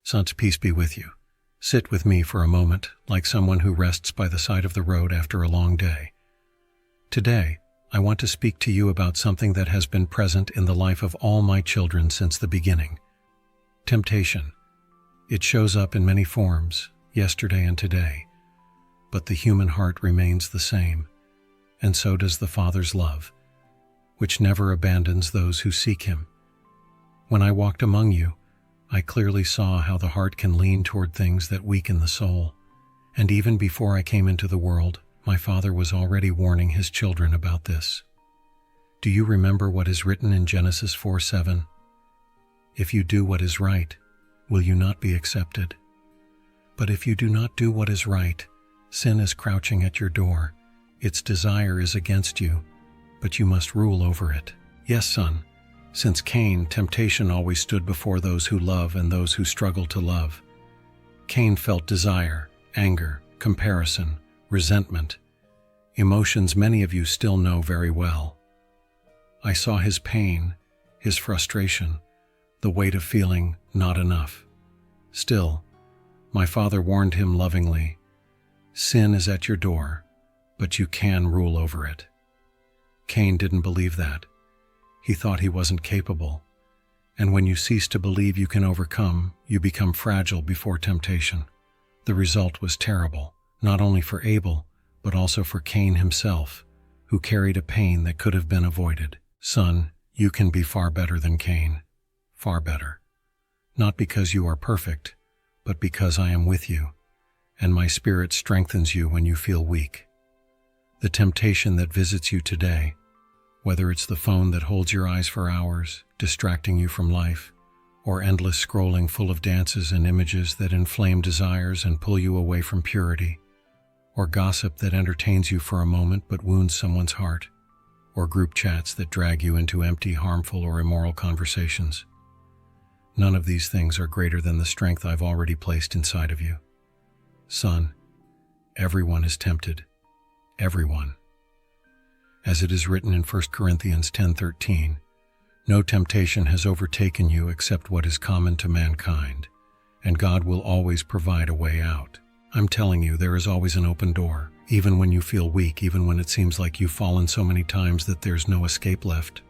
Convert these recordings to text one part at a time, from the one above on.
Son's peace be with you. Sit with me for a moment, like someone who rests by the side of the road after a long day. Today, I want to speak to you about something that has been present in the life of all my children since the beginning. Temptation. It shows up in many forms, yesterday and today, but the human heart remains the same, and so does the Father's love, which never abandons those who seek Him. When I walked among you, I clearly saw how the heart can lean toward things that weaken the soul, and even before I came into the world, my Father was already warning His children about this. Do you remember what is written in Genesis 4:7? If you do what is right, will you not be accepted? But if you do not do what is right, sin is crouching at your door. Its desire is against you, but you must rule over it. Yes, son. Since Cain, temptation always stood before those who love and those who struggle to love. Cain felt desire, anger, comparison, resentment, emotions many of you still know very well. I saw his pain, his frustration, the weight of feeling not enough. Still, my Father warned him lovingly, sin is at your door, but you can rule over it. Cain didn't believe that. He thought he wasn't capable. And when you cease to believe you can overcome, you become fragile before temptation. The result was terrible, not only for Abel, but also for Cain himself, who carried a pain that could have been avoided. Son, you can be far better than Cain. Far better. Not because you are perfect, but because I am with you, and my Spirit strengthens you when you feel weak. The temptation that visits you today, whether it's the phone that holds your eyes for hours, distracting you from life, or endless scrolling full of dances and images that inflame desires and pull you away from purity, or gossip that entertains you for a moment but wounds someone's heart, or group chats that drag you into empty, harmful, or immoral conversations. None of these things are greater than the strength I've already placed inside of you. Son, everyone is tempted. Everyone. As it is written in 1 Corinthians 10:13, no temptation has overtaken you except what is common to mankind, and God will always provide a way out. I'm telling you, there is always an open door, even when you feel weak, even when it seems like you've fallen so many times that there's no escape left.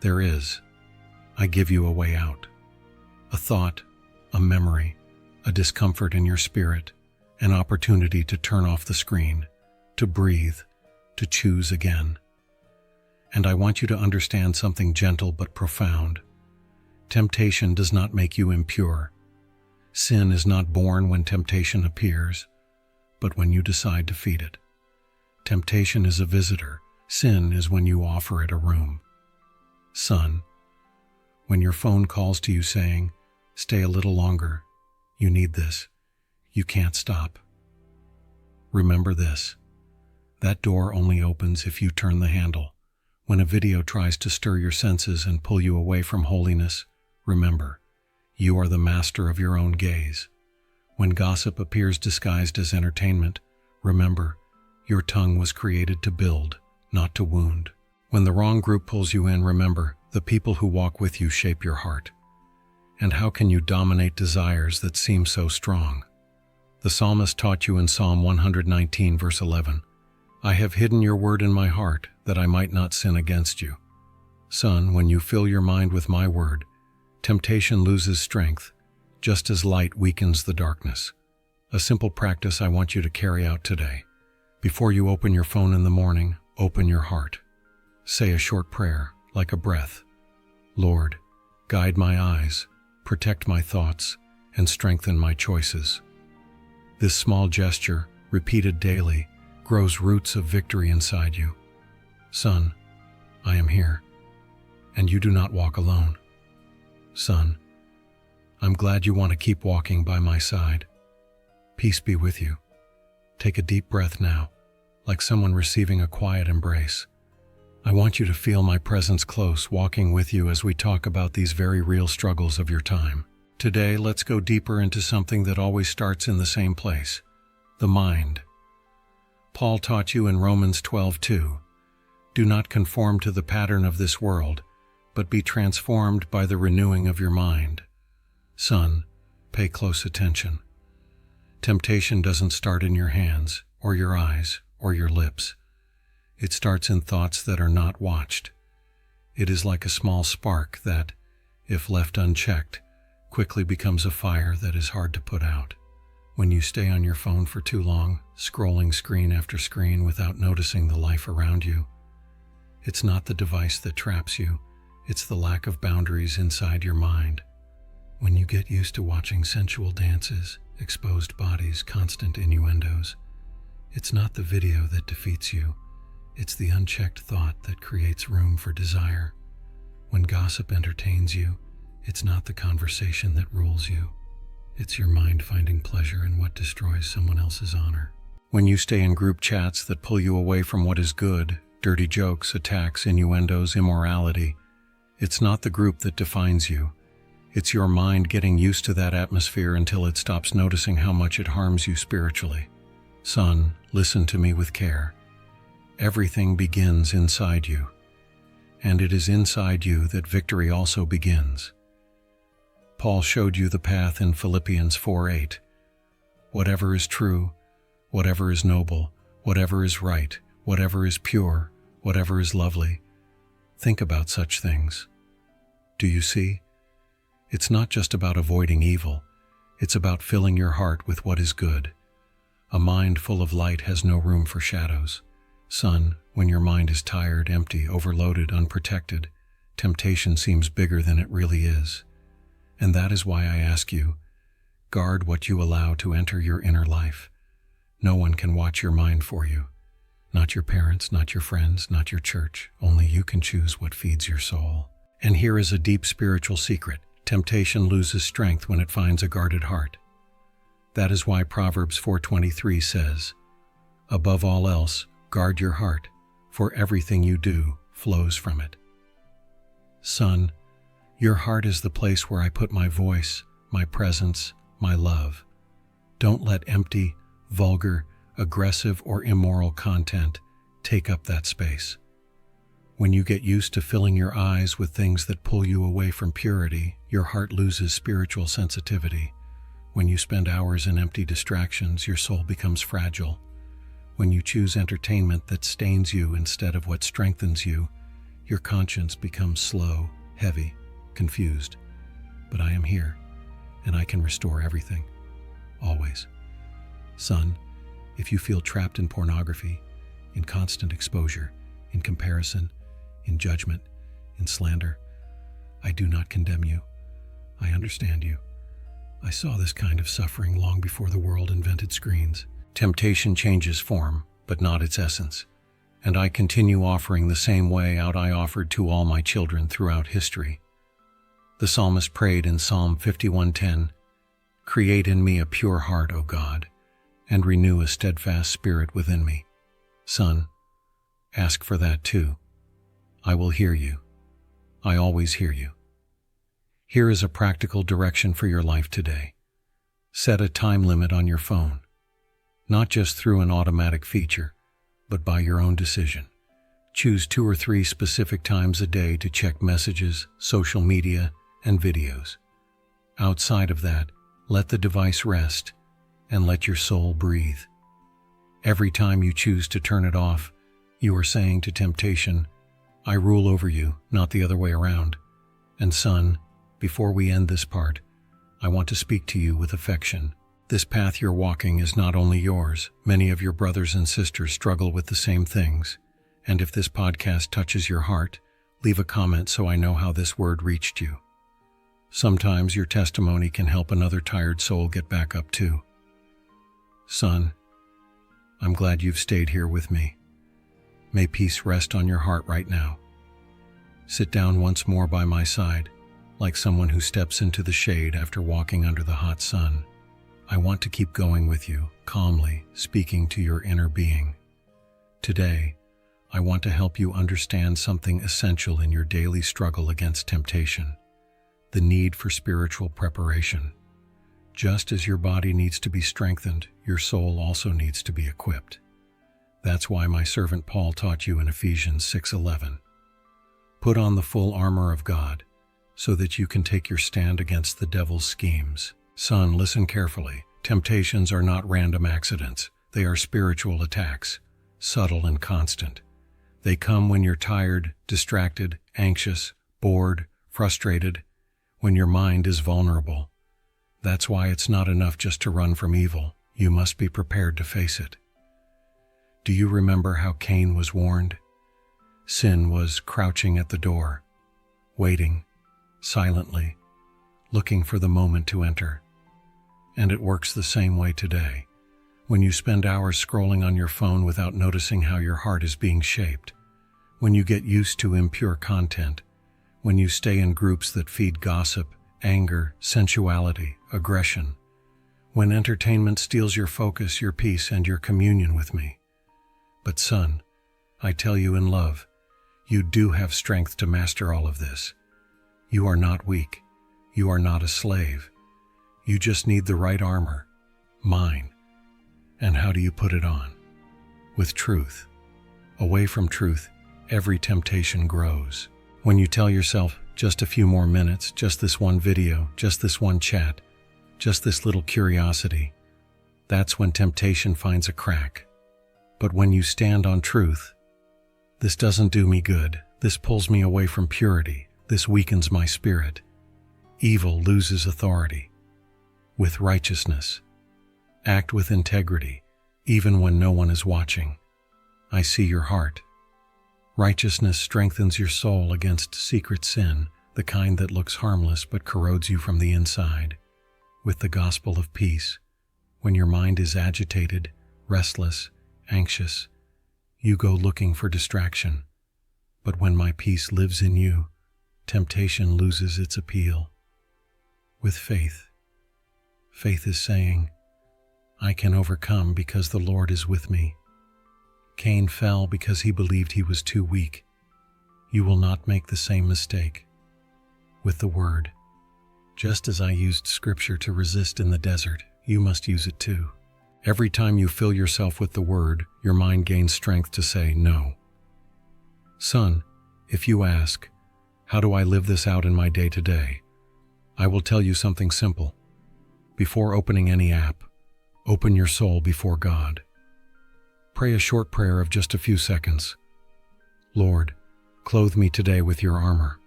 There is. I give you a way out. A thought, a memory, a discomfort in your spirit, an opportunity to turn off the screen, to breathe, to choose again. And I want you to understand something gentle but profound. Temptation does not make you impure. Sin is not born when temptation appears, but when you decide to feed it. Temptation is a visitor. Sin is when you offer it a room. Son, when your phone calls to you saying, "Stay a little longer, you need this, you can't stop," remember this. That door only opens if you turn the handle. When a video tries to stir your senses and pull you away from holiness, remember, you are the master of your own gaze. When gossip appears disguised as entertainment, remember, your tongue was created to build, not to wound. When the wrong group pulls you in, remember, the people who walk with you shape your heart. And how can you dominate desires that seem so strong? The psalmist taught you in Psalm 119, verse 11, I have hidden your word in my heart, that I might not sin against you. Son, when you fill your mind with my word, temptation loses strength, just as light weakens the darkness. A simple practice I want you to carry out today. Before you open your phone in the morning, open your heart. Say a short prayer, like a breath. Lord, guide my eyes, protect my thoughts, and strengthen my choices. This small gesture, repeated daily, grows roots of victory inside you. Son, I am here, and you do not walk alone. Son, I'm glad you want to keep walking by my side. Peace be with you. Take a deep breath now, like someone receiving a quiet embrace. I want you to feel my presence close, walking with you as we talk about these very real struggles of your time. Today, let's go deeper into something that always starts in the same place, the mind. Paul taught you in Romans 12:2, do not conform to the pattern of this world, but be transformed by the renewing of your mind. Son, Pay close attention. Temptation doesn't start in your hands, or your eyes, or your lips. It starts in thoughts that are not watched. It is like a small spark that, if left unchecked, quickly becomes a fire that is hard to put out. When you stay on your phone for too long, scrolling screen after screen without noticing the life around you, it's not the device that traps you, it's the lack of boundaries inside your mind. When you get used to watching sensual dances, exposed bodies, constant innuendos, it's not the video that defeats you, it's the unchecked thought that creates room for desire. When gossip entertains you, it's not the conversation that rules you, it's your mind finding pleasure in what destroys someone else's honor. When you stay in group chats that pull you away from what is good, dirty jokes, attacks, innuendos, immorality, it's not the group that defines you. It's your mind getting used to that atmosphere until it stops noticing how much it harms you spiritually. Son, listen to me with care. Everything begins inside you, and it is inside you that victory also begins. Paul showed you the path in Philippians 4:8. Whatever is true, whatever is noble, whatever is right, whatever is pure, whatever is lovely, think about such things. Do you see? It's not just about avoiding evil, it's about filling your heart with what is good. A mind full of light has no room for shadows. Son, when your mind is tired, empty, overloaded, unprotected, temptation seems bigger than it really is. And that is why I ask you, guard what you allow to enter your inner life. No one can watch your mind for you. Not your parents, not your friends, not your church. Only you can choose what feeds your soul. And here is a deep spiritual secret. Temptation loses strength when it finds a guarded heart. That is why Proverbs 4:23 says, "Above all else, guard your heart, for everything you do flows from it." Son, your heart is the place where I put my voice, my presence, my love. Don't let empty, vulgar, aggressive, or immoral content take up that space. When you get used to filling your eyes with things that pull you away from purity, your heart loses spiritual sensitivity. When you spend hours in empty distractions, your soul becomes fragile. When you choose entertainment that stains you instead of what strengthens you, your conscience becomes slow, heavy, confused. But I am here, and I can restore everything. Always. Son, if you feel trapped in pornography, in constant exposure, in comparison, in judgment, in slander, I do not condemn you. I understand you. I saw this kind of suffering long before the world invented screens. Temptation changes form, but not its essence. And I continue offering the same way out I offered to all my children throughout history. The psalmist prayed in Psalm 51:10, "Create in me a pure heart, O God, and renew a steadfast spirit within me." Son, ask for that too. I will hear you. I always hear you. Here is a practical direction for your life today. Set a time limit on your phone, not just through an automatic feature, but by your own decision. Choose 2 or 3 specific times a day to check messages, social media, and videos. Outside of that, let the device rest and let your soul breathe. Every time you choose to turn it off, you are saying to temptation, "I rule over you, not the other way around." And son, before we end this part, I want to speak to you with affection. This path you're walking is not only yours. Many of your brothers and sisters struggle with the same things. And if this podcast touches your heart, leave a comment so I know how this word reached you. Sometimes your testimony can help another tired soul get back up too. Son, I'm glad you've stayed here with me. May peace rest on your heart right now. Sit down once more by my side, like someone who steps into the shade after walking under the hot sun. I want to keep going with you, calmly, speaking to your inner being. Today, I want to help you understand something essential in your daily struggle against temptation: the need for spiritual preparation. Just as your body needs to be strengthened, your soul also needs to be equipped. That's why my servant Paul taught you in Ephesians 6:11. Put on the full armor of God, so that you can take your stand against the devil's schemes. Son, listen carefully. Temptations are not random accidents. They are spiritual attacks, subtle and constant. They come when you're tired, distracted, anxious, bored, frustrated, when your mind is vulnerable. That's why it's not enough just to run from evil. You must be prepared to face it. Do you remember how Cain was warned? Sin was crouching at the door, waiting, silently, looking for the moment to enter. And it works the same way today. When you spend hours scrolling on your phone without noticing how your heart is being shaped, when you get used to impure content, when you stay in groups that feed gossip, anger, sensuality, aggression, when entertainment steals your focus, your peace, and your communion with me. But son, I tell you in love, you do have strength to master all of this. You are not weak. You are not a slave. You just need the right armor, mine. And how do you put it on? With truth. Away from truth, every temptation grows. When you tell yourself, just a few more minutes, just this one video, just this one chat, just this little curiosity, that's when temptation finds a crack. But when you stand on truth, this doesn't do me good, this pulls me away from purity, this weakens my spirit. Evil loses authority. With righteousness, act with integrity, even when no one is watching. I see your heart. Righteousness strengthens your soul against secret sin, the kind that looks harmless but corrodes you from the inside. With the gospel of peace, when your mind is agitated, restless, anxious, you go looking for distraction. But when my peace lives in you, temptation loses its appeal. With faith, faith is saying, I can overcome because the Lord is with me. Cain fell because he believed he was too weak. You will not make the same mistake. With the Word, just as I used Scripture to resist in the desert, you must use it too. Every time you fill yourself with the Word, your mind gains strength to say no. Son, if you ask, how do I live this out in my day-to-day? I will tell you something simple. Before opening any app, open your soul before God. Pray a short prayer of just a few seconds. Lord, clothe me today with your armor.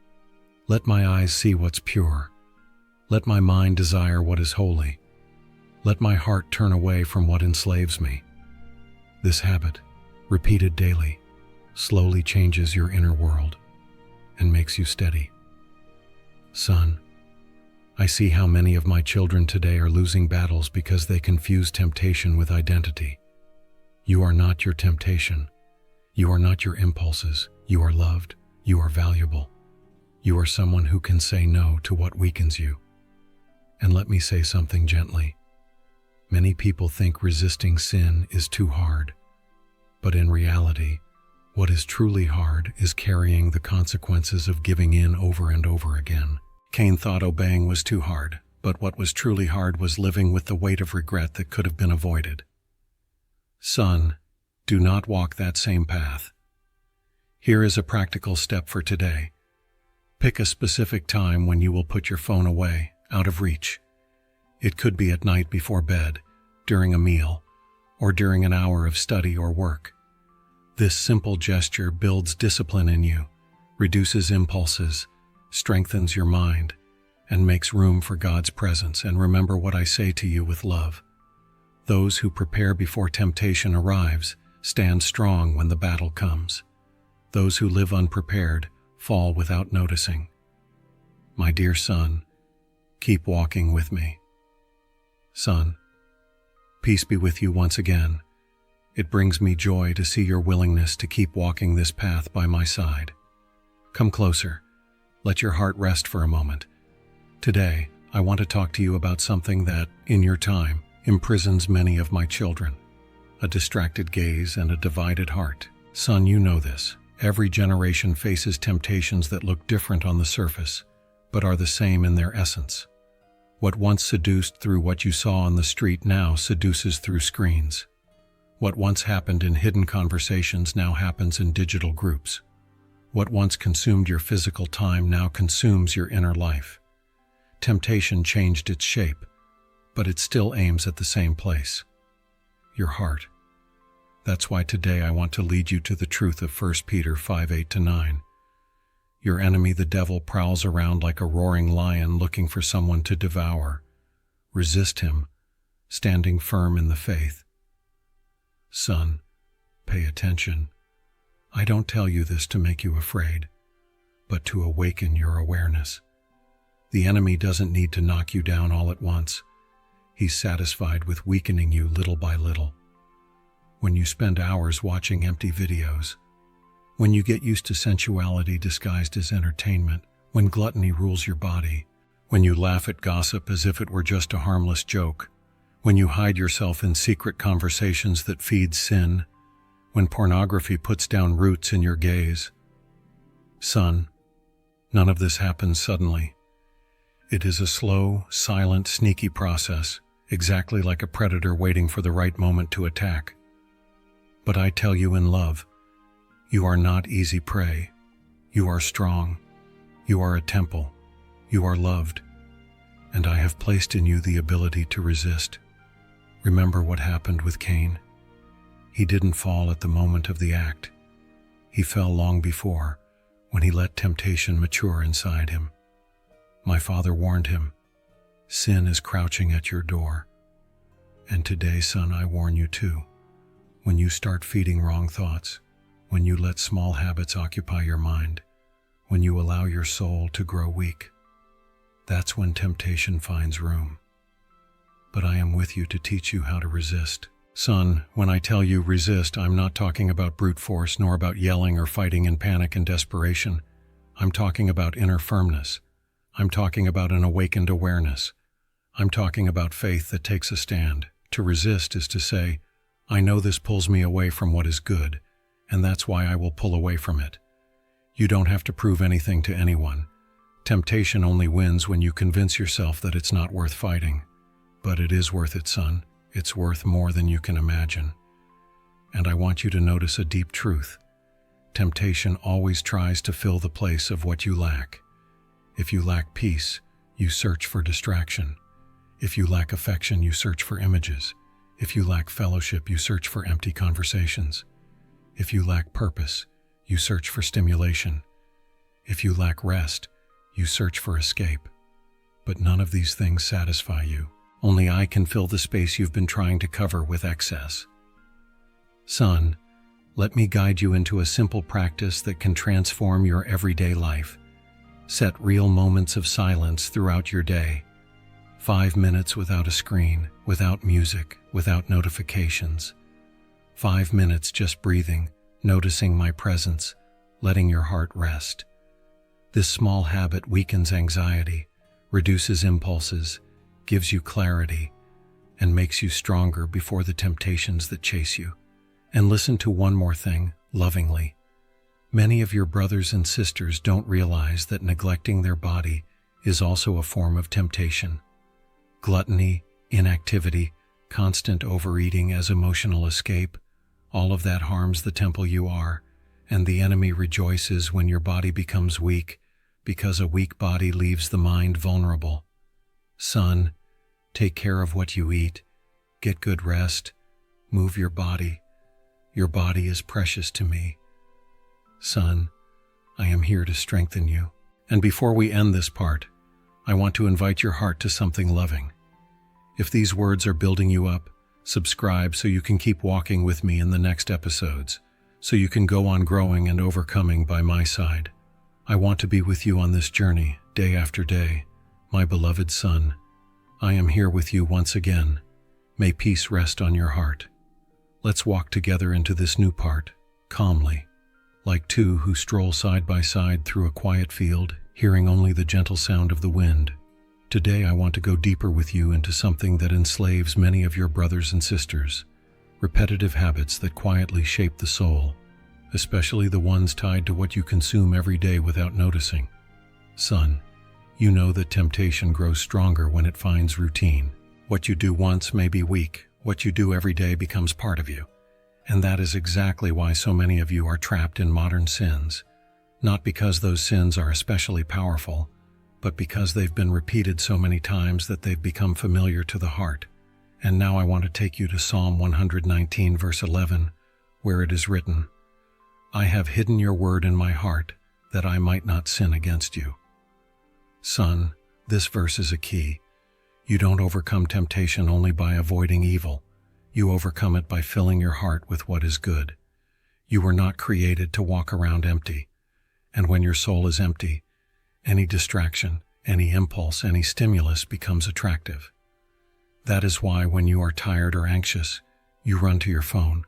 Let my eyes see what's pure. Let my mind desire what is holy. Let my heart turn away from what enslaves me. This habit, repeated daily, slowly changes your inner world and makes you steady. Son, I see how many of my children today are losing battles because they confuse temptation with identity. You are not your temptation. You are not your impulses. You are loved. You are valuable. You are someone who can say no to what weakens you. And let me say something gently. Many people think resisting sin is too hard. But in reality, what is truly hard is carrying the consequences of giving in over and over again. Cain thought obeying was too hard, but what was truly hard was living with the weight of regret that could have been avoided. Son, do not walk that same path. Here is a practical step for today. Pick a specific time when you will put your phone away, out of reach. It could be at night before bed, during a meal, or during an hour of study or work. This simple gesture builds discipline in you, reduces impulses, strengthens your mind, and makes room for God's presence. And remember what I say to you with love. Those who prepare before temptation arrives stand strong when the battle comes. Those who live unprepared fall without noticing. My dear son, keep walking with me. Son, peace be with you once again. It brings me joy to see your willingness to keep walking this path by my side. Come closer. Let your heart rest for a moment. Today, I want to talk to you about something that, in your time, imprisons many of my children. A distracted gaze and a divided heart. Son, you know this. Every generation faces temptations that look different on the surface, but are the same in their essence. What once seduced through what you saw on the street now seduces through screens. What once happened in hidden conversations now happens in digital groups. What once consumed your physical time now consumes your inner life. Temptation changed its shape, but it still aims at the same place, your heart. That's why today I want to lead you to the truth of 1 Peter 5:8-9. Your enemy, the devil, prowls around like a roaring lion looking for someone to devour. Resist him, standing firm in the faith. Son, pay attention. I don't tell you this to make you afraid, but to awaken your awareness. The enemy doesn't need to knock you down all at once. He's satisfied with weakening you little by little. When you spend hours watching empty videos, when you get used to sensuality disguised as entertainment, when gluttony rules your body, when you laugh at gossip as if it were just a harmless joke, when you hide yourself in secret conversations that feed sin, when pornography puts down roots in your gaze. Son, none of this happens suddenly. It is a slow, silent, sneaky process, exactly like a predator waiting for the right moment to attack. But I tell you in love, you are not easy prey. You are strong. You are a temple. You are loved. And I have placed in you the ability to resist. Remember what happened with Cain? He didn't fall at the moment of the act. He fell long before, when he let temptation mature inside him. My Father warned him, sin is crouching at your door. And today, son, I warn you too. When you start feeding wrong thoughts, when you let small habits occupy your mind, when you allow your soul to grow weak, that's when temptation finds room. But I am with you to teach you how to resist. Son, when I tell you resist, I'm not talking about brute force nor about yelling or fighting in panic and desperation. I'm talking about inner firmness. I'm talking about an awakened awareness. I'm talking about faith that takes a stand. To resist is to say, I know this pulls me away from what is good, and that's why I will pull away from it. You don't have to prove anything to anyone. Temptation only wins when you convince yourself that it's not worth fighting. But it is worth it, son. It's worth more than you can imagine. And I want you to notice a deep truth. Temptation always tries to fill the place of what you lack. If you lack peace, you search for distraction. If you lack affection, you search for images. If you lack fellowship, you search for empty conversations. If you lack purpose, you search for stimulation. If you lack rest, you search for escape. But none of these things satisfy you. Only I can fill the space you've been trying to cover with excess. Son, let me guide you into a simple practice that can transform your everyday life. Set real moments of silence throughout your day. 5 minutes without a screen, without music, without notifications. 5 minutes just breathing, noticing my presence, letting your heart rest. This small habit weakens anxiety, reduces impulses, gives you clarity, and makes you stronger before the temptations that chase you. And listen to one more thing, lovingly. Many of your brothers and sisters don't realize that neglecting their body is also a form of temptation. Gluttony, inactivity, constant overeating as emotional escape, all of that harms the temple you are, and the enemy rejoices when your body becomes weak, because a weak body leaves the mind vulnerable. Son, take care of what you eat, get good rest, move your body. Your body is precious to me. Son, I am here to strengthen you. And before we end this part, I want to invite your heart to something loving. If these words are building you up, subscribe so you can keep walking with me in the next episodes, so you can go on growing and overcoming by my side. I want to be with you on this journey, day after day. My beloved son, I am here with you once again. May peace rest on your heart. Let's walk together into this new part, calmly, like two who stroll side by side through a quiet field, hearing only the gentle sound of the wind. Today I want to go deeper with you into something that enslaves many of your brothers and sisters, repetitive habits that quietly shape the soul, especially the ones tied to what you consume every day without noticing. Son, you know that temptation grows stronger when it finds routine. What you do once may be weak. What you do every day becomes part of you. And that is exactly why so many of you are trapped in modern sins. Not because those sins are especially powerful, but because they've been repeated so many times that they've become familiar to the heart. And now I want to take you to Psalm 119, verse 11, where it is written, "I have hidden your word in my heart, that I might not sin against you." Son, this verse is a key. You don't overcome temptation only by avoiding evil. You overcome it by filling your heart with what is good. You were not created to walk around empty. And when your soul is empty, any distraction, any impulse, any stimulus becomes attractive. That is why when you are tired or anxious, you run to your phone.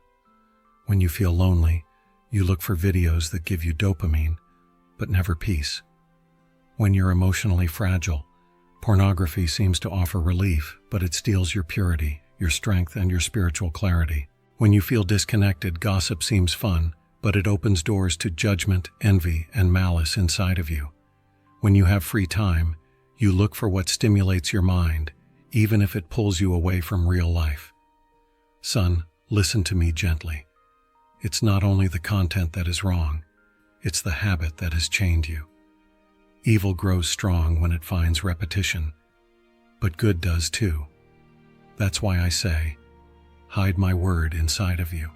When you feel lonely, you look for videos that give you dopamine, but never peace. When you're emotionally fragile, pornography seems to offer relief, but it steals your purity, your strength, and your spiritual clarity. When you feel disconnected, gossip seems fun, but it opens doors to judgment, envy, and malice inside of you. When you have free time, you look for what stimulates your mind, even if it pulls you away from real life. Son, listen to me gently. It's not only the content that is wrong, it's the habit that has chained you. Evil grows strong when it finds repetition, but good does too. That's why I say, hide my word inside of you,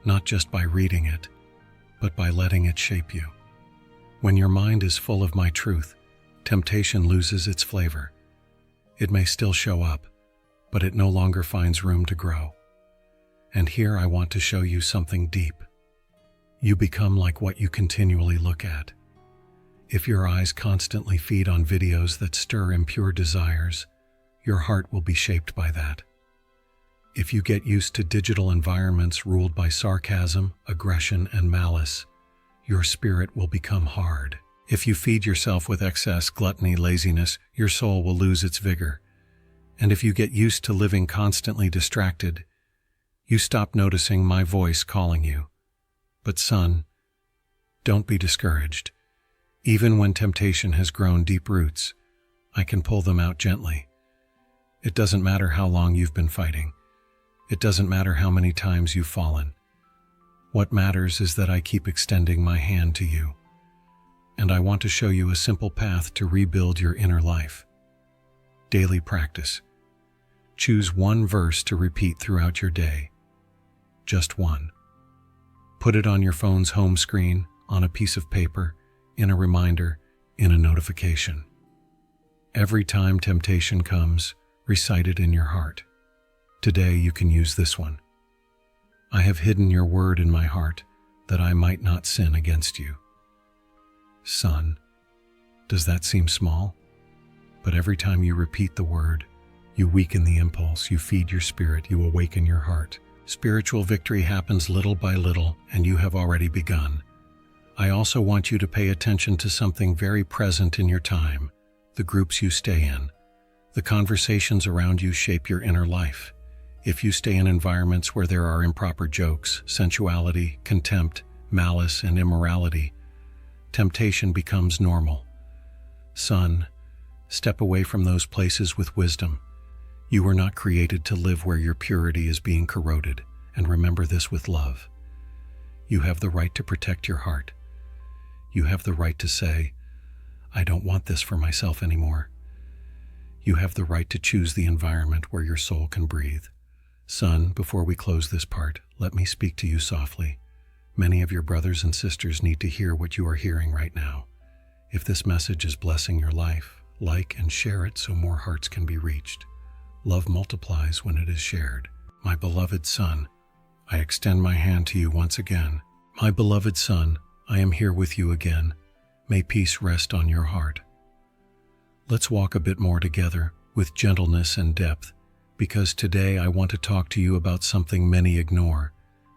not just by reading it, but by letting it shape you. When your mind is full of my truth, temptation loses its flavor. It may still show up, but it no longer finds room to grow. And here I want to show you something deep. You become like what you continually look at. If your eyes constantly feed on videos that stir impure desires, your heart will be shaped by that. If you get used to digital environments ruled by sarcasm, aggression, and malice, your spirit will become hard. If you feed yourself with excess, gluttony, laziness, your soul will lose its vigor. And if you get used to living constantly distracted, you stop noticing my voice calling you. But son, don't be discouraged. Even when temptation has grown deep roots, I can pull them out gently. It doesn't matter how long you've been fighting. It doesn't matter how many times you've fallen. What matters is that I keep extending my hand to you. And I want to show you a simple path to rebuild your inner life. Daily practice. Choose one verse to repeat throughout your day. Just one. Put it on your phone's home screen, on a piece of paper, in a reminder, in a notification. Every time temptation comes, recite it in your heart. Today you can use this one. I have hidden your word in my heart, that I might not sin against you. Son, does that seem small? But every time you repeat the word, you weaken the impulse, you feed your spirit, you awaken your heart. Spiritual victory happens little by little, and you have already begun. I also want you to pay attention to something very present in your time, the groups you stay in. The conversations around you shape your inner life. If you stay in environments where there are improper jokes, sensuality, contempt, malice, and immorality, temptation becomes normal. Son, step away from those places with wisdom. You were not created to live where your purity is being corroded, and remember this with love. You have the right to protect your heart. You have the right to say, I don't want this for myself anymore. You have the right to choose the environment where your soul can breathe. Son, before we close this part, let me speak to you softly. Many of your brothers and sisters need to hear what you are hearing right now. If this message is blessing your life, like and share it so more hearts can be reached. Love multiplies when it is shared. My beloved son, I extend my hand to you once again. My beloved son, I am here with you again. May peace rest on your heart. Let's walk a bit more together with gentleness and depth, because today I want to talk to you about something many ignore,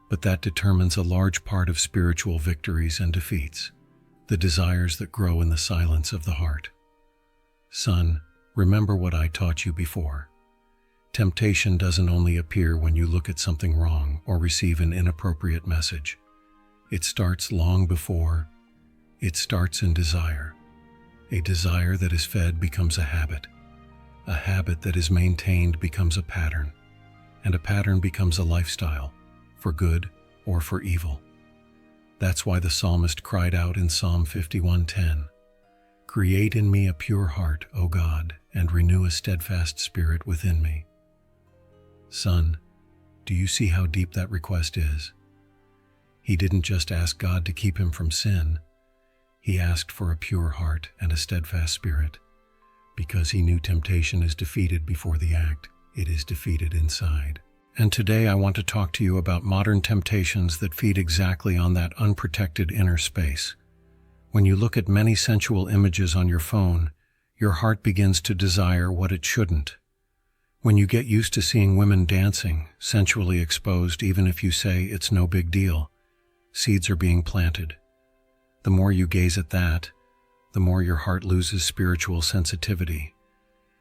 but that determines a large part of spiritual victories and defeats, the desires that grow in the silence of the heart. Son, remember what I taught you before. Temptation doesn't only appear when you look at something wrong or receive an inappropriate message. It starts long before. It starts in desire. A desire that is fed becomes a habit. A habit that is maintained becomes a pattern. And a pattern becomes a lifestyle, for good or for evil. That's why the psalmist cried out in Psalm 51:10, Create in me a pure heart, O God, and renew a steadfast spirit within me. Son, do you see how deep that request is? He didn't just ask God to keep him from sin. He asked for a pure heart and a steadfast spirit, because he knew temptation is defeated before the act. It is defeated inside. And today I want to talk to you about modern temptations that feed exactly on that unprotected inner space. When you look at many sensual images on your phone, your heart begins to desire what it shouldn't. When you get used to seeing women dancing, sensually exposed, even if you say it's no big deal, seeds are being planted. The more you gaze at that, the more your heart loses spiritual sensitivity,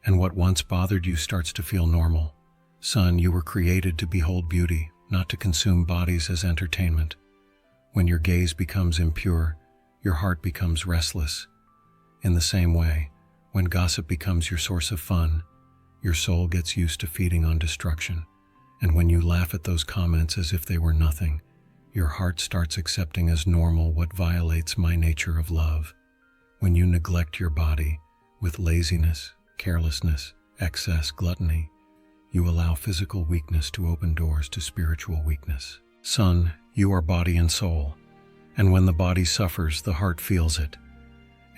and what once bothered you starts to feel normal. Son, you were created to behold beauty, not to consume bodies as entertainment. When your gaze becomes impure, your heart becomes restless. In the same way, when gossip becomes your source of fun, your soul gets used to feeding on destruction. And when you laugh at those comments as if they were nothing, your heart starts accepting as normal what violates my nature of love. When you neglect your body with laziness, carelessness, excess, gluttony, you allow physical weakness to open doors to spiritual weakness. Son, you are body and soul, and when the body suffers, the heart feels it.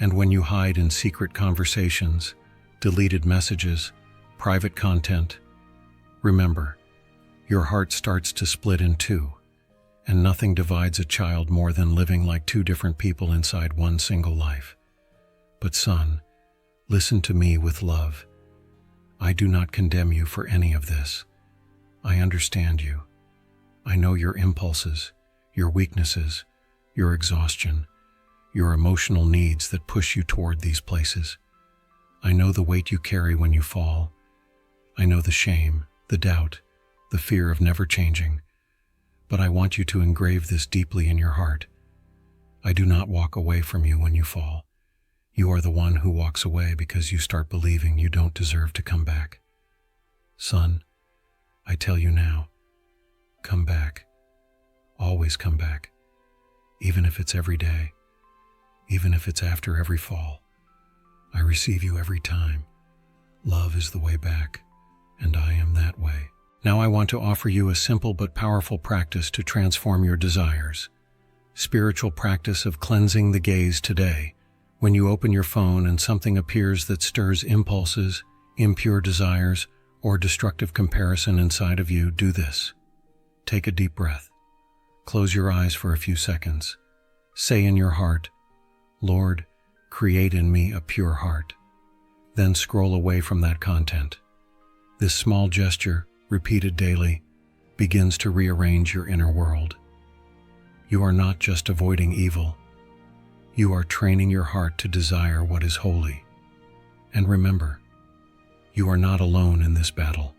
And when you hide in secret conversations, deleted messages, private content, remember, your heart starts to split in two, and nothing divides a child more than living like two different people inside one single life. But son, listen to me with love. I do not condemn you for any of this. I understand you. I know your impulses, your weaknesses, your exhaustion, your emotional needs that push you toward these places. I know the weight you carry when you fall. I know the shame, the doubt, the fear of never changing. But I want you to engrave this deeply in your heart. I do not walk away from you when you fall. You are the one who walks away because you start believing you don't deserve to come back. Son, I tell you now, come back. Always come back. Even if it's every day. Even if it's after every fall. I receive you every time. Love is the way back, and I am that way. Now I want to offer you a simple but powerful practice to transform your desires. Spiritual practice of cleansing the gaze today. When you open your phone and something appears that stirs impulses, impure desires, or destructive comparison inside of you, do this. Take a deep breath. Close your eyes for a few seconds. Say in your heart, Lord, create in me a pure heart. Then scroll away from that content. This small gesture, repeated daily, begins to rearrange your inner world. You are not just avoiding evil. You are training your heart to desire what is holy. And remember, you are not alone in this battle.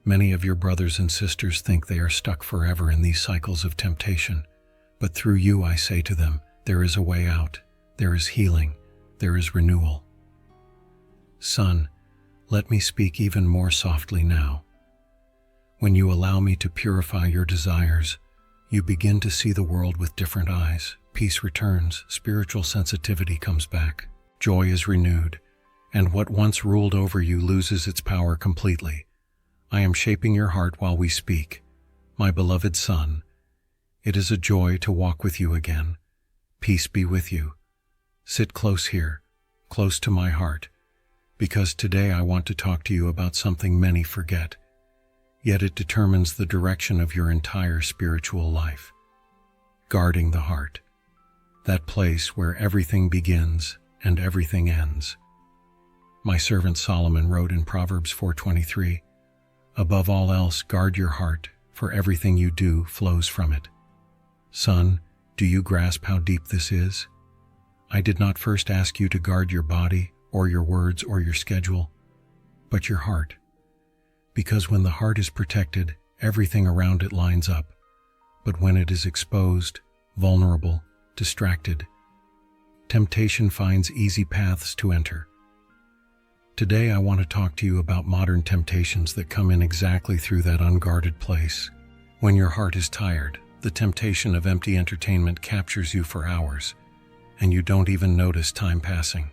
Many of your brothers and sisters think they are stuck forever in these cycles of temptation, but through you I say to them, there is a way out, there is healing, there is renewal. Son, let me speak even more softly now. When you allow me to purify your desires, you begin to see the world with different eyes. Peace returns, spiritual sensitivity comes back, joy is renewed, and what once ruled over you loses its power completely. I am shaping your heart while we speak. My beloved son, it is a joy to walk with you again. Peace be with you. Sit close here, close to my heart, because today I want to talk to you about something many forget, yet it determines the direction of your entire spiritual life. Guarding the heart. That place where everything begins and everything ends. My servant Solomon wrote in Proverbs 4:23, above all else, guard your heart, for everything you do flows from it. Son, do you grasp how deep this is? I did not first ask you to guard your body or your words or your schedule, but your heart. Because when the heart is protected, everything around it lines up. But when it is exposed, vulnerable, distracted, temptation finds easy paths to enter. Today I want to talk to you about modern temptations that come in exactly through that unguarded place. When your heart is tired, the temptation of empty entertainment captures you for hours, and you don't even notice time passing.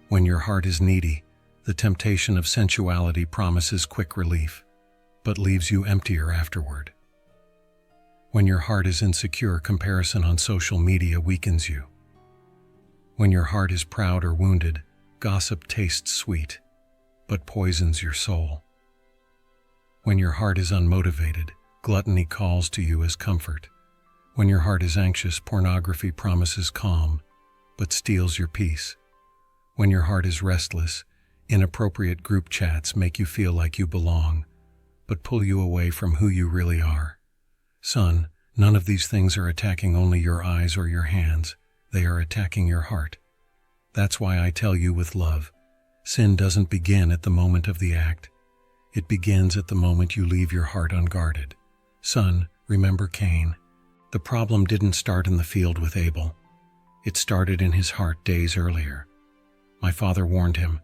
When your heart is needy, the temptation of sensuality promises quick relief, but leaves you emptier afterward. When your heart is insecure, comparison on social media weakens you. When your heart is proud or wounded, gossip tastes sweet, but poisons your soul. When your heart is unmotivated, gluttony calls to you as comfort. When your heart is anxious, pornography promises calm, but steals your peace. When your heart is restless, inappropriate group chats make you feel like you belong, but pull you away from who you really are. Son, none of these things are attacking only your eyes or your hands. They are attacking your heart. That's why I tell you with love, sin doesn't begin at the moment of the act. It begins at the moment you leave your heart unguarded. Son, remember Cain. The problem didn't start in the field with Abel. It started in his heart days earlier. My father warned him,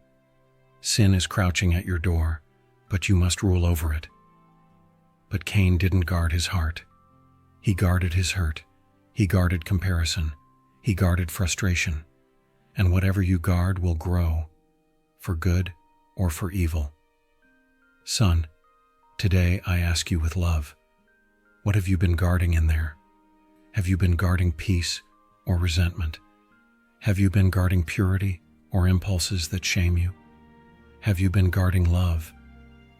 sin is crouching at your door, but you must rule over it. But Cain didn't guard his heart. He guarded his hurt. He guarded comparison. He guarded frustration. And whatever you guard will grow, for good or for evil. Son, today I ask you with love, what have you been guarding in there? Have you been guarding peace or resentment? Have you been guarding purity or impulses that shame you? Have you been guarding love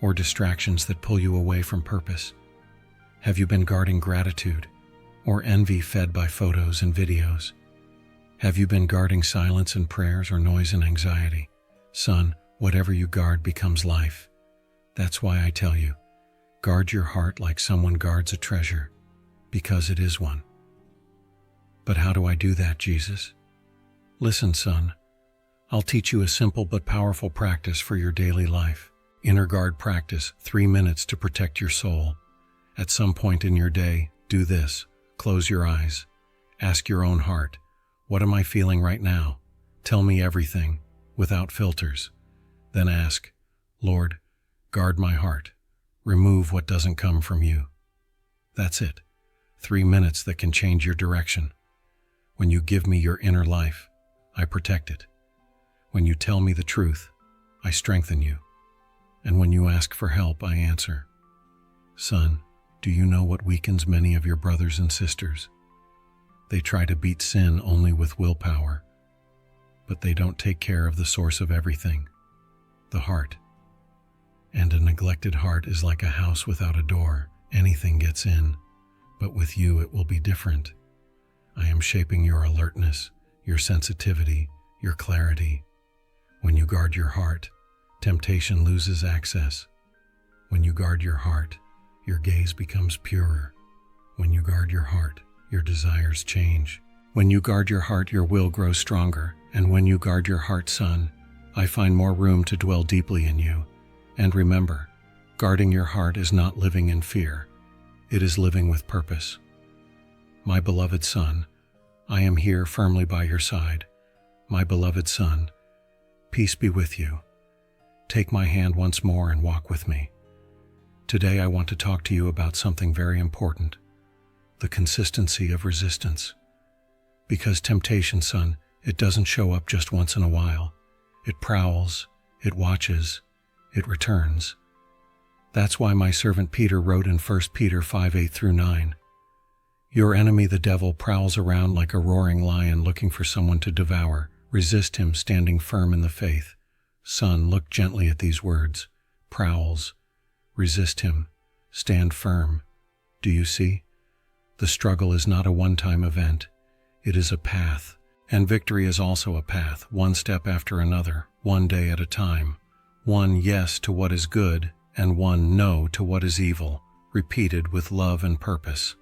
or distractions that pull you away from purpose? Have you been guarding gratitude or envy fed by photos and videos? Have you been guarding silence and prayers or noise and anxiety? Son, whatever you guard becomes life. That's why I tell you, guard your heart like someone guards a treasure, because it is one. But how do I do that, Jesus? Listen, son, I'll teach you a simple but powerful practice for your daily life. Inner guard practice, 3 minutes to protect your soul. At some point in your day, do this. Close your eyes. Ask your own heart, what am I feeling right now? Tell me everything, without filters. Then ask, Lord, guard my heart. Remove what doesn't come from you. That's it. 3 minutes that can change your direction. When you give me your inner life, I protect it. When you tell me the truth, I strengthen you. And when you ask for help, I answer. Son, do you know what weakens many of your brothers and sisters? They try to beat sin only with willpower, but they don't take care of the source of everything, the heart. And a neglected heart is like a house without a door. Anything gets in, but with you it will be different. I am shaping your alertness, your sensitivity, your clarity. When you guard your heart, temptation loses access. When you guard your heart, your gaze becomes purer. When you guard your heart, your desires change. When you guard your heart, your will grows stronger. And when you guard your heart, son, I find more room to dwell deeply in you. And remember, guarding your heart is not living in fear. It is living with purpose. My beloved son, I am here firmly by your side. My beloved son, peace be with you. Take my hand once more and walk with me. Today I want to talk to you about something very important, the consistency of resistance. Because temptation, son, it doesn't show up just once in a while. It prowls, it watches, it returns. That's why my servant Peter wrote in 1 Peter 5:8-9, your enemy the devil prowls around like a roaring lion looking for someone to devour. Resist him, standing firm in the faith. Son, look gently at these words. Prowls. Resist him. Stand firm. Do you see? The struggle is not a one-time event. It is a path. And victory is also a path, one step after another, one day at a time. One yes to what is good, and one no to what is evil, repeated with love and purpose.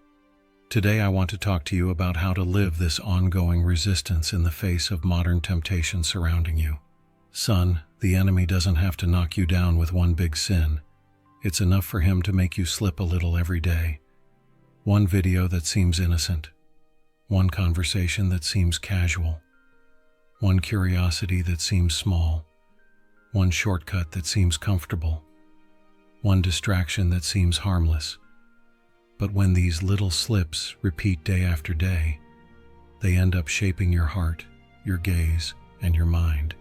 Today I want to talk to you about how to live this ongoing resistance in the face of modern temptation surrounding you. Son, the enemy doesn't have to knock you down with one big sin. It's enough for him to make you slip a little every day. One video that seems innocent. One conversation that seems casual. One curiosity that seems small. One shortcut that seems comfortable. One distraction that seems harmless. But when these little slips repeat day after day, They end up shaping your heart, your gaze, and your mind.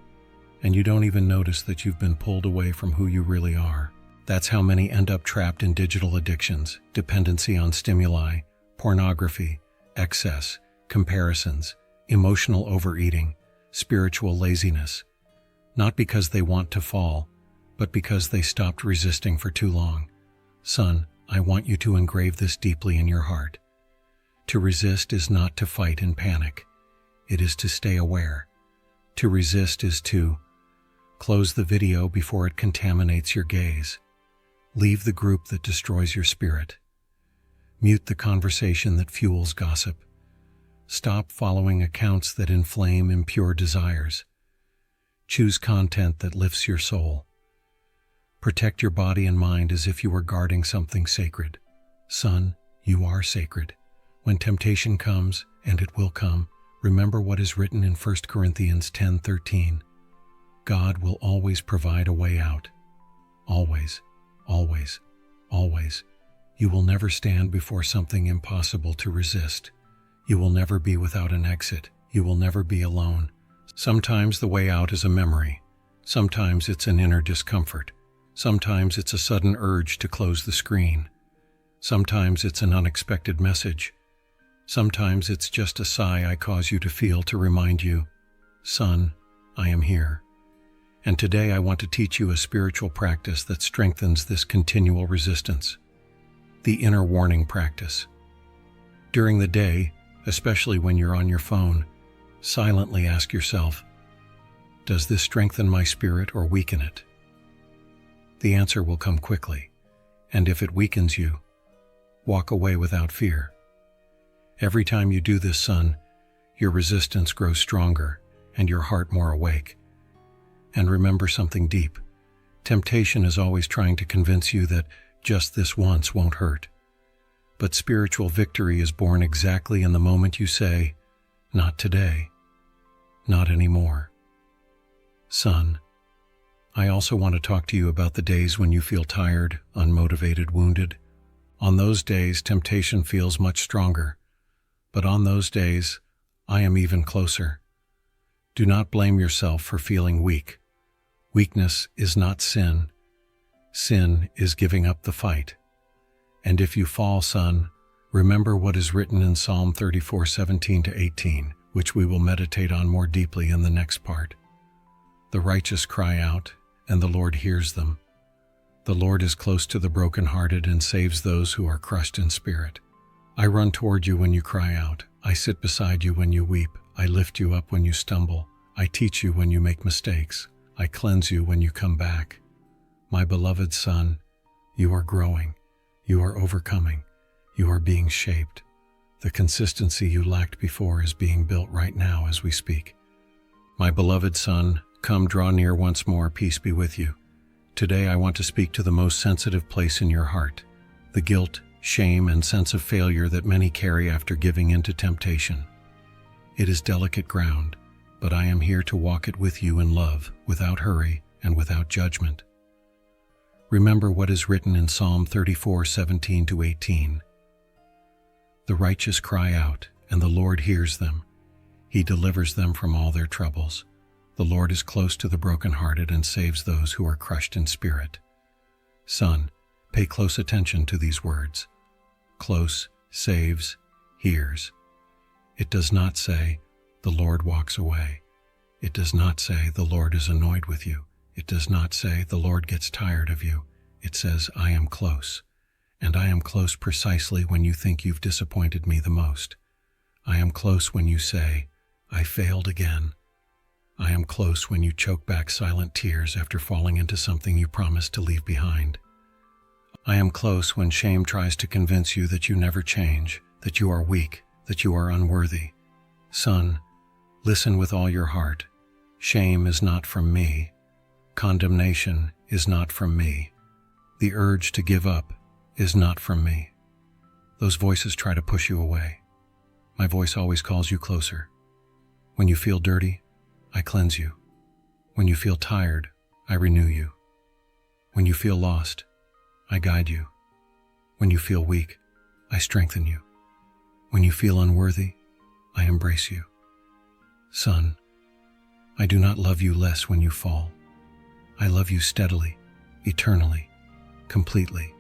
And you don't even notice that you've been pulled away from who you really are. That's how many end up trapped in digital addictions, dependency on stimuli, pornography, excess, comparisons, emotional overeating, spiritual laziness. Not because they want to fall, but because they stopped resisting for too long. Son, I want you to engrave this deeply in your heart. To resist is not to fight in panic. It is to stay aware. To resist is to close the video before it contaminates your gaze. Leave the group that destroys your spirit. Mute the conversation that fuels gossip. Stop following accounts that inflame impure desires. Choose content that lifts your soul. Protect your body and mind as if you were guarding something sacred. Son, you are sacred. When temptation comes, and it will come, remember what is written in 1 Corinthians 10:13. God will always provide a way out. Always, always, always. You will never stand before something impossible to resist. You will never be without an exit. You will never be alone. Sometimes the way out is a memory. Sometimes it's an inner discomfort. Sometimes it's a sudden urge to close the screen. Sometimes it's an unexpected message. Sometimes it's just a sigh I cause you to feel to remind you, son, I am here. And today I want to teach you a spiritual practice that strengthens this continual resistance. The inner warning practice. During the day, especially when you're on your phone, silently ask yourself, does this strengthen my spirit or weaken it? The answer will come quickly, and if it weakens you, walk away without fear. Every time you do this, son, your resistance grows stronger and your heart more awake. And remember something deep. Temptation is always trying to convince you that just this once won't hurt. But spiritual victory is born exactly in the moment you say, not today, not anymore. Son, I also want to talk to you about the days when you feel tired, unmotivated, wounded. On those days, temptation feels much stronger. But on those days, I am even closer. Do not blame yourself for feeling weak. Weakness is not sin. Sin is giving up the fight. And if you fall, son, remember what is written in Psalm 34:17-18, which we will meditate on more deeply in the next part. The righteous cry out, and the Lord hears them. The Lord is close to the brokenhearted and saves those who are crushed in spirit. I run toward you when you cry out. I sit beside you when you weep. I lift you up when you stumble. I teach you when you make mistakes. I cleanse you when you come back. My beloved son, you are growing. You are overcoming. You are being shaped. The consistency you lacked before is being built right now as we speak. My beloved son, come draw near once more, peace be with you. Today I want to speak to the most sensitive place in your heart, the guilt, shame, and sense of failure that many carry after giving in to temptation. It is delicate ground, but I am here to walk it with you in love, without hurry and without judgment. Remember what is written in Psalm 34:17-18. The righteous cry out, and the Lord hears them. He delivers them from all their troubles. The Lord is close to the brokenhearted and saves those who are crushed in spirit. Son, pay close attention to these words. Close, saves, hears. It does not say, the Lord walks away. It does not say, the Lord is annoyed with you. It does not say, the Lord gets tired of you. It says, I am close. And I am close precisely when you think you've disappointed me the most. I am close when you say, I failed again. I am close when you choke back silent tears after falling into something you promised to leave behind. I am close when shame tries to convince you that you never change, that you are weak, that you are unworthy. Son, listen with all your heart. Shame is not from me. Condemnation is not from me. The urge to give up is not from me. Those voices try to push you away. My voice always calls you closer. When you feel dirty, I cleanse you. When you feel tired, I renew you. When you feel lost, I guide you. When you feel weak, I strengthen you. When you feel unworthy, I embrace you. Son, I do not love you less when you fall. I love you steadily, eternally, completely,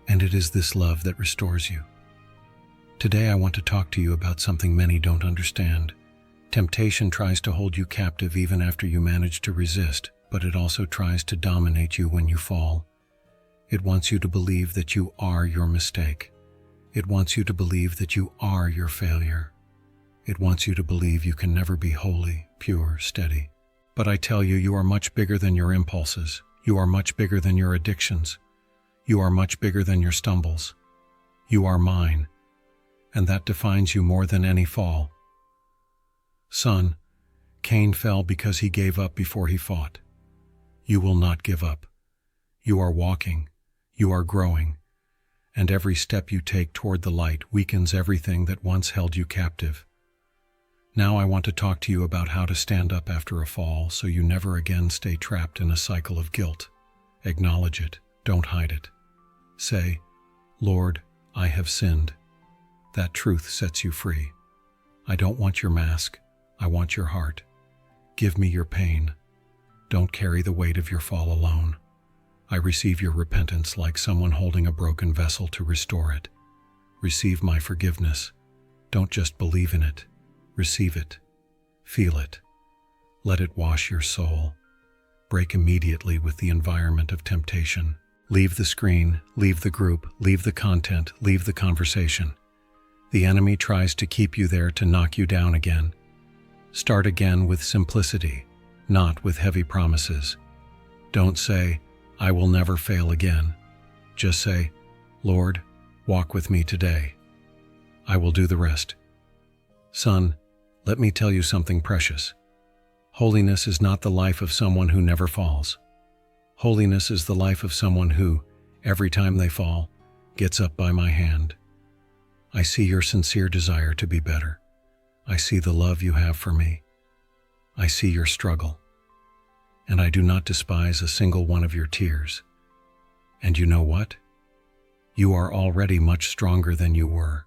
and it is this love that restores you. Today I want to talk to you about something many don't understand. Temptation tries to hold you captive even after you manage to resist, but it also tries to dominate you when you fall. It wants you to believe that you are your mistake. It wants you to believe that you are your failure. It wants you to believe you can never be holy, pure, steady. But I tell you, you are much bigger than your impulses. You are much bigger than your addictions. You are much bigger than your stumbles. You are mine, and that defines you more than any fall. Son, Cain fell because he gave up before he fought. You will not give up. You are walking. You are growing. And every step you take toward the light weakens everything that once held you captive. Now I want to talk to you about how to stand up after a fall so you never again stay trapped in a cycle of guilt. Acknowledge it. Don't hide it. Say, Lord, I have sinned. That truth sets you free. I don't want your mask. I want your heart. Give me your pain. Don't carry the weight of your fall alone. I receive your repentance like someone holding a broken vessel to restore it. Receive my forgiveness. Don't just believe in it. Receive it. Feel it. Let it wash your soul. Break immediately with the environment of temptation. Leave the screen, leave the group, leave the content, leave the conversation. The enemy tries to keep you there to knock you down again. Start again with simplicity, not with heavy promises. Don't say, I will never fail again. Just say, Lord, walk with me today. I will do the rest. Son, let me tell you something precious. Holiness is not the life of someone who never falls. Holiness is the life of someone who, every time they fall, gets up by my hand. I see your sincere desire to be better. I see the love you have for me. I see your struggle. And I do not despise a single one of your tears. And you know what? You are already much stronger than you were.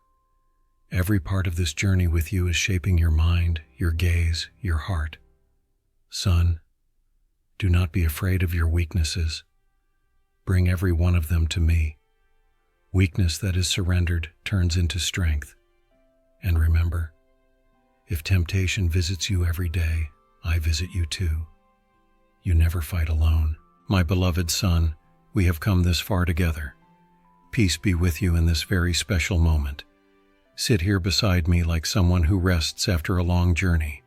Every part of this journey with you is shaping your mind, your gaze, your heart. Son, do not be afraid of your weaknesses. Bring every one of them to me. Weakness that is surrendered turns into strength. And remember, if temptation visits you every day, I visit you too. You never fight alone. My beloved son, we have come this far together. Peace be with you in this very special moment. Sit here beside me like someone who rests after a long journey.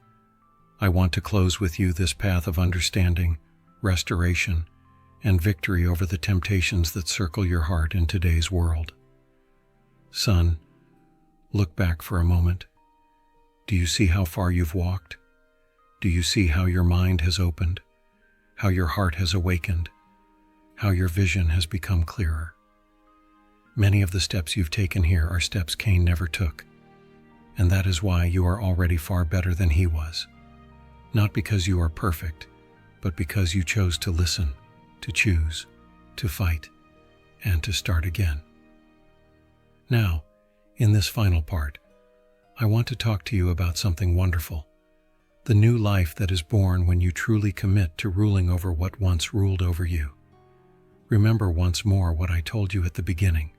I want to close with you this path of understanding, restoration, and victory over the temptations that circle your heart in today's world. Son, look back for a moment. Do you see how far you've walked? Do you see how your mind has opened? How your heart has awakened? How your vision has become clearer? Many of the steps you've taken here are steps Cain never took, and that is why you are already far better than he was. Not because you are perfect, but because you chose to listen, to choose, to fight, and to start again. Now, in this final part, I want to talk to you about something wonderful, the new life that is born when you truly commit to ruling over what once ruled over you. Remember once more what I told you at the beginning,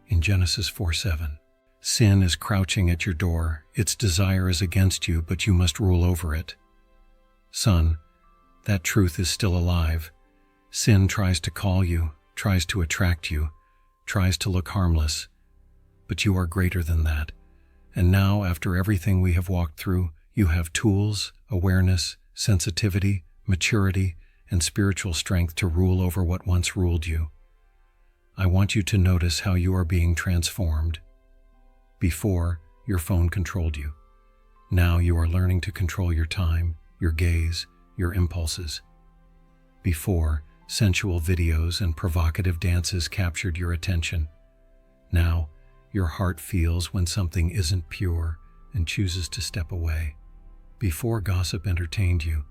in Genesis 4:7. Sin is crouching at your door, its desire is against you, but you must rule over it. Son, that truth is still alive. Sin tries to call you, tries to attract you, tries to look harmless, but you are greater than that. And now, after everything we have walked through, you have tools, awareness, sensitivity, maturity, and spiritual strength to rule over what once ruled you. I want you to notice how you are being transformed. Before, your phone controlled you. Now you are learning to control your time, your gaze, your impulses. Before, sensual videos and provocative dances captured your attention. Now, your heart feels when something isn't pure and chooses to step away. Before, gossip entertained you.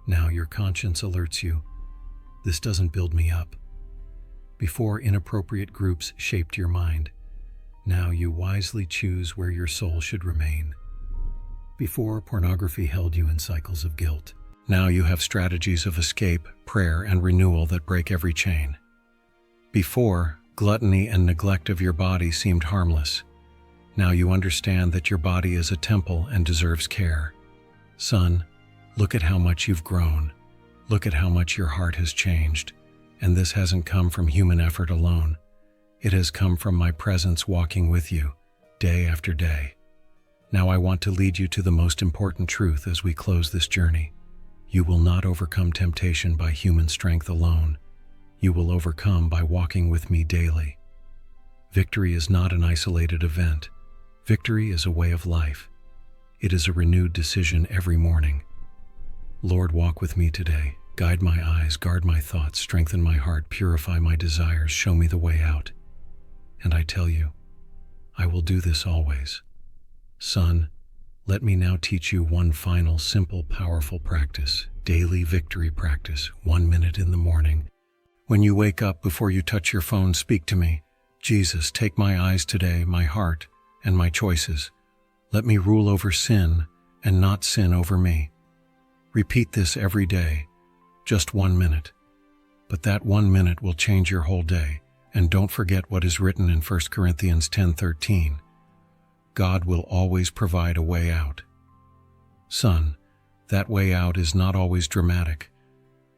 Now your conscience alerts you. This doesn't build me up. Before, inappropriate groups shaped your mind. Now you wisely choose where your soul should remain. Before, pornography held you in cycles of guilt. Now you have strategies of escape, prayer, and renewal that break every chain. Before, gluttony and neglect of your body seemed harmless. Now you understand that your body is a temple and deserves care. Son, look at how much you've grown. Look at how much your heart has changed. And this hasn't come from human effort alone. It has come from my presence walking with you, day after day. Now I want to lead you to the most important truth as we close this journey. You will not overcome temptation by human strength alone. You will overcome by walking with me daily. Victory is not an isolated event. Victory is a way of life. It is a renewed decision every morning. Lord, walk with me today. Guide my eyes, guard my thoughts, strengthen my heart, purify my desires, show me the way out. And I tell you, I will do this always. Son, let me now teach you one final, simple, powerful practice, daily victory practice, 1 minute in the morning. When you wake up, before you touch your phone, speak to me. Jesus, take my eyes today, my heart, and my choices. Let me rule over sin and not sin over me. Repeat this every day, just 1 minute. But that 1 minute will change your whole day. And don't forget what is written in 1 Corinthians 10:13. God will always provide a way out. Son, that way out is not always dramatic.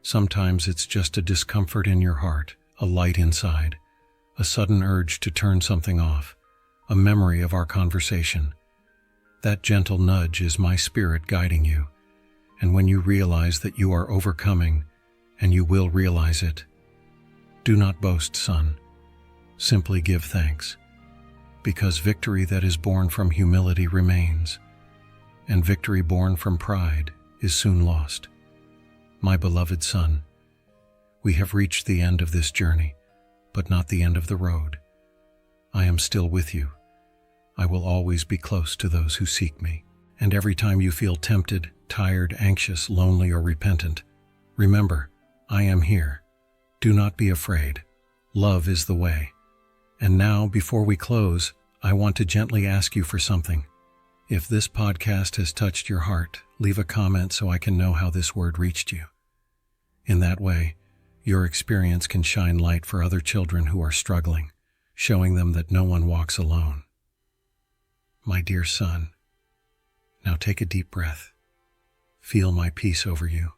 Sometimes it's just a discomfort in your heart, a light inside, a sudden urge to turn something off, a memory of our conversation. That gentle nudge is my spirit guiding you. And when you realize that you are overcoming, and you will realize it, do not boast, son. Simply give thanks, because victory that is born from humility remains, and victory born from pride is soon lost. My beloved son, we have reached the end of this journey, but not the end of the road. I am still with you. I will always be close to those who seek me. And every time you feel tempted, tired, anxious, lonely, or repentant, remember, I am here. Do not be afraid. Love is the way. And now, before we close, I want to gently ask you for something. If this podcast has touched your heart, leave a comment so I can know how this word reached you. In that way, your experience can shine light for other children who are struggling, showing them that no one walks alone. My dear son, now take a deep breath. Feel my peace over you.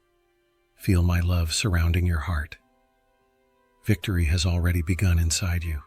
Feel my love surrounding your heart. Victory has already begun inside you.